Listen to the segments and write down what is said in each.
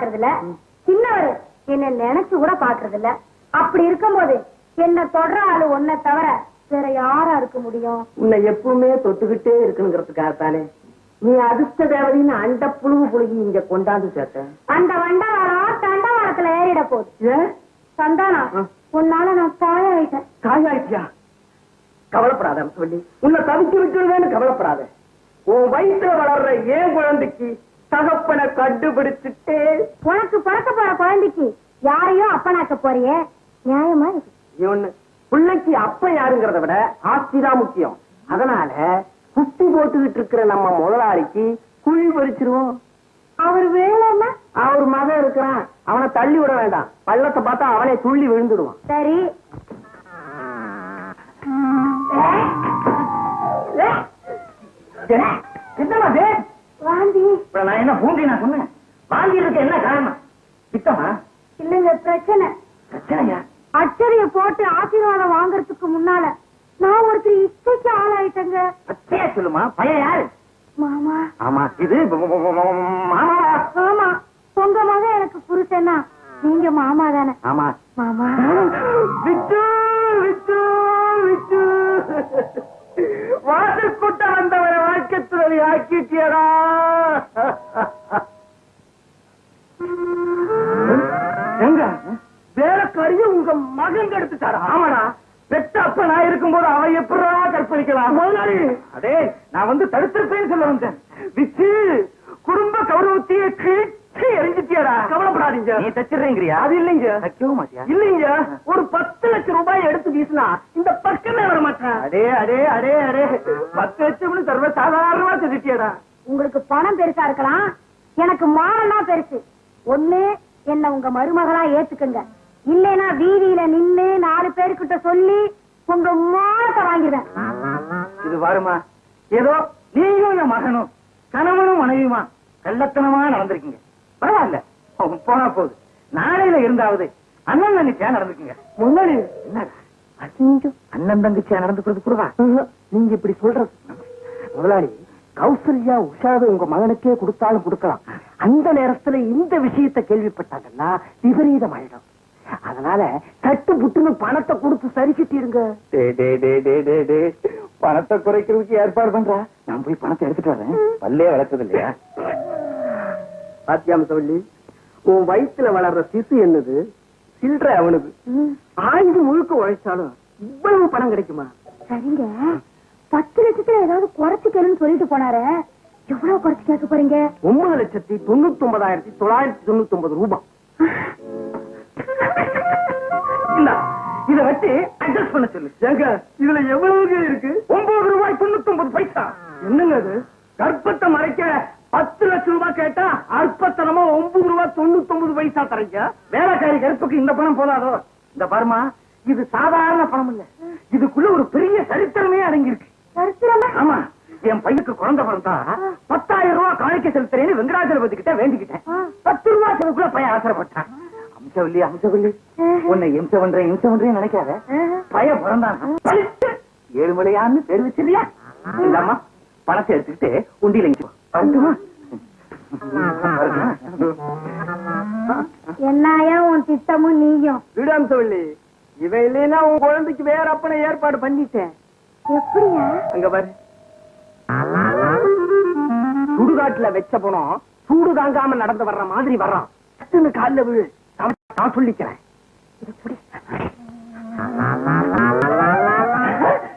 பாக்குறது இல்ல, சின்னவரு என்ன நினைச்சு கூட பாக்குறது இல்ல. அப்படி இருக்கும்போது என்ன தொடர ஆளு ஒன்ன தவிர வேற யாரா இருக்க முடியும்? உன்னை எப்பவுமே தொட்டுக்கிட்டே இருக்குங்கிறதுக்காகத்தானே நீ அதிர்ஷ்ட தேவதைன்னு அண்ட புழுகு புழுகி இங்க கொண்டாந்து சேர்த்த. அந்த வண்டவாளம் தண்டவாளத்துல ஏறிட போகுது. சந்தானம், உன்னால நான் தாயாயிட்டேன். தாயாயிட்டியா? கவலைப்படாத சொல்லி உன்னை தவிச்சு விட்டுருவேன்னு கவலைப்படாத. உன் வயிற்றுல வளர்ற ஏன் குழந்தைக்கு தகப்பனை கண்டுபிடிச்சுட்டே. உனக்கு பிறக்க போற குழந்தைக்கு யாரையோ அப்பனாக்க போறியே, நியாயமா இருக்கு? ஒண்ணு, பிள்ளைக்கு அப்ப யாருங்கிறத விட ஆஸ்திதான் முக்கியம். அதனால குட்டி போட்டுக்கிட்டு இருக்கிற நம்ம முதலாளிக்கு குழி பறிச்சிருவோம். அவர் வேலைன்னா அவர் மகன் இருக்கிறான், அவனை தள்ளி விட வேண்டாம். பள்ளத்தை பார்த்தா அவனே துள்ளி விழுந்துடுவான். சரி. என்னமா வாந்தி? நான் என்ன பூண்டி நான் சொன்னேன்? வாந்தி இருக்க என்ன காரணம்? பித்தமா? இல்லங்க, பிரச்சனை. பிரச்சனையா? அச்சரிய போட்டு ஆசீர்வாதம் வாங்கறதுக்கு முன்னால நான் ஒருத்தர் இச்சைக்கு ஆளாயிட்டேங்க. அச்சையா சொல்லுமா? பையன் யாரு? மாமா. ஆமா, இது மாமா. ஆமா, உங்க மகன் எனக்கு புருஷனா, நீங்க மாமா தானே? ஆமா மாமா. விட்டு விட்டு விட்டு வாசல் கூட்ட வந்தவரை வாழ்க்கை துறவி ஆக்கிட்டியடா. எங்க வேலைக்காரிய உங்க மகன் கெடுத்துட்டாரா? ஆமாடா, பெத்த அப்ப நான் இருக்கும்போது அவ எப்படா கற்பழிக்கலாம்? முதலாளி, அடே நான் வந்து தடுத்திருப்பேன்னு சொல்ல வந்தேன். விச்சு குடும்ப கௌரவத்தையே கீழ்ச்சி எரிஞ்சிட்டியடா. கவலைப்படாதீங்க. நீ தச்சிடுறீங்கறியா? அது இல்லைங்க. தைக்கவும் மாட்டியா? இல்லைங்க, ஒரு 10 லட்சம் ரூபாய் எடுத்து வீசினா இந்த பக்கமே வர மாட்டேன். அடே அடே அடே அடே 10 லட்சம்னு சர்வ சாதாரணமா சொல்லிட்டியடா. உங்களுக்கு பணம் பெருசா இருக்கலாம், எனக்கு மானம்னா பெருசு. ஒண்ணு என்ன உங்க மருமகளா ஏத்துக்குங்க, இல்லைன்னா வீதியில நின்னு 4 பேருக்கிட்ட சொல்லி உங்க மானத்தை வாங்கிடுவேன். இது வருமா? ஏதோ நீயும் என் மகனும் கணவனும் மனைவியுமா கள்ளத்தனமா நடந்திருக்கீங்க. பரவாயில்ல, போனா போகுது. நாளையில இருந்தாவது அண்ணன் தங்கச்சியா நடந்துக்குங்க. முன்னாடி அண்ணன் தங்கச்சியா நடந்துக்கிறது கூடவா நீங்க இப்படி சொல்றது? முதலாளி, கௌசல்யா உஷாவை உங்க மகனுக்கே கொடுத்தாலும் கொடுக்கலாம். அந்த நேரத்துல இந்த விஷயத்தை கேள்விப்பட்டாங்கன்னா விபரீதம் ஆயிடும். அதனால தட்டு புட்டுன்னு பணத்தை கொடுத்து சரிக்கிட்டிருங்க. பணத்தை குறைக்கிறதுக்கு ஏற்பாடு பண்றா. நான் போய் பணத்தை எடுத்துட்டு வரேன். பல்லே வளர்த்தது இல்லையா? பாத்தியாம சொல்லி உன் வயிற்றுல வளர்ற சிசு என்னது, சில்ற அவனுக்கு. ஆயுது முழுக்க உழைச்சாலும் இவ்வளவு பணம் கிடைக்குமா? சரிங்க, 10 லட்சத்துல ஏதாவது குறைச்சிக்கணும்னு சொல்லிட்டு போனாரு. எவ்வளவு குறைச்சு கேட்க போறீங்க? 9,99,999 ரூபாய். இத வச்சு அட்ஜஸ்ட் பண்ண சொல்லு. இதுல எவ்வளவு இருக்கு? 9 ரூபாய் 99 பைசா. என்னங்க அது? கர்ப்பத்தை மறைக்க 10 லட்சம் ரூபாய் கேட்டா அற்பத்தனமா 9 ரூபாய் 99 பைசா தரீங்க. வேலைக்காரி கருப்புக்கு இந்த பணம் போதாதோ? இந்த பர்மா, இது சாதாரண பணம் இல்ல, இதுக்குள்ள ஒரு பெரிய சரித்திரமே அடங்கி இருக்கு. சரித்திரமா? ஆமா, என் பையனுக்கு குழந்தை பிறந்தா 10,000 ரூபாய் காணிக்க செலுத்துறேன்னு வெங்கடாஜலபதி கிட்ட வேண்டிக்கிட்டேன். 10 ரூபாய் செலவுக்குள்ள பையன் அவசரப்பட்டான். அம்சவல்லி அம்சவல்லி, உன்னை இம்சை பண்றேன் நினைக்காத. பையன் பிறந்தான் 7 மலையான்னு பேர் வச்சிருக்கியா? இல்லாமா பணத்தை எடுத்துக்கிட்டு உண்டியில என்னையா உன் திட்டமும் நீயும்? விடாம்சவல்லி, இவன் இல்லைன்னா உன் குழந்தைக்கு வேற அப்பனை ஏற்பாடு பண்ணிட்டேன். எப்படியா? அங்க பாரு, சுடுகாட்டுல வச்ச பணம் சூடு தாங்காம நடந்து வர்ற மாதிரி வர்றான். கால விழு, நான் சொல்லிக்கிறேன்.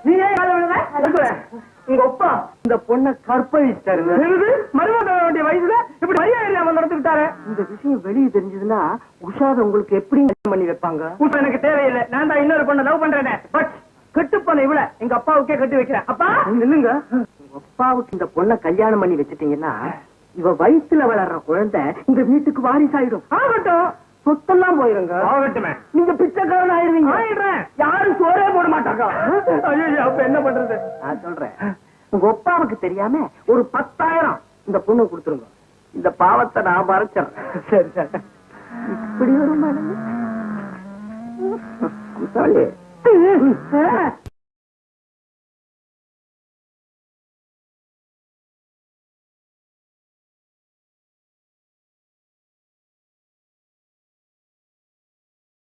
நீ ஏன் கால விழுத? உங்க அப்பா இந்த பொண்ணை கற்பழிச்சிட்டாருங்க. மருமக வேண்டிய வயசுல இப்படி மரியாதை நடந்துக்கிட்டாரு. இந்த விஷயம் வெளியே தெரிஞ்சதுன்னா உஷாத உங்களுக்கு எப்படி பண்ணி வைப்பாங்க? எனக்கு தேவையில்லை, நான் தான் இன்னொரு பொண்ணை லவ் பண்றேன். பட் கட்டுப்பண்ண இவள எங்க அப்பாவுக்கே கட்டி வைக்கிறேன். அப்பா நில்லுங்க. உங்க அப்பாவுக்கு இந்த பொண்ணை கல்யாணம் பண்ணி வச்சுட்டீங்கன்னா இவ வயிற்றுல வளர்ற குழந்தை இந்த வீட்டுக்கு வாரிசாயிடும். ஆகட்டும், சொத்தெல்லாம் போயிருங்க. ஆகட்டுமே, நீங்க பிச்சைக்காரன் ஆயிருவீங்க. ஆயிடுறேன், யாரும் சோறே போட மாட்டாங்க. அப்ப என்ன பண்றது? நான் சொல்றேன், உங்க அப்பாவுக்கு தெரியாம ஒரு 10,000 இந்த பொண்ணு கொடுத்துருங்க. இந்த பாவத்தை நான் மறைச்சிடறேன். சரி சரி, இப்படி ஒரு மனது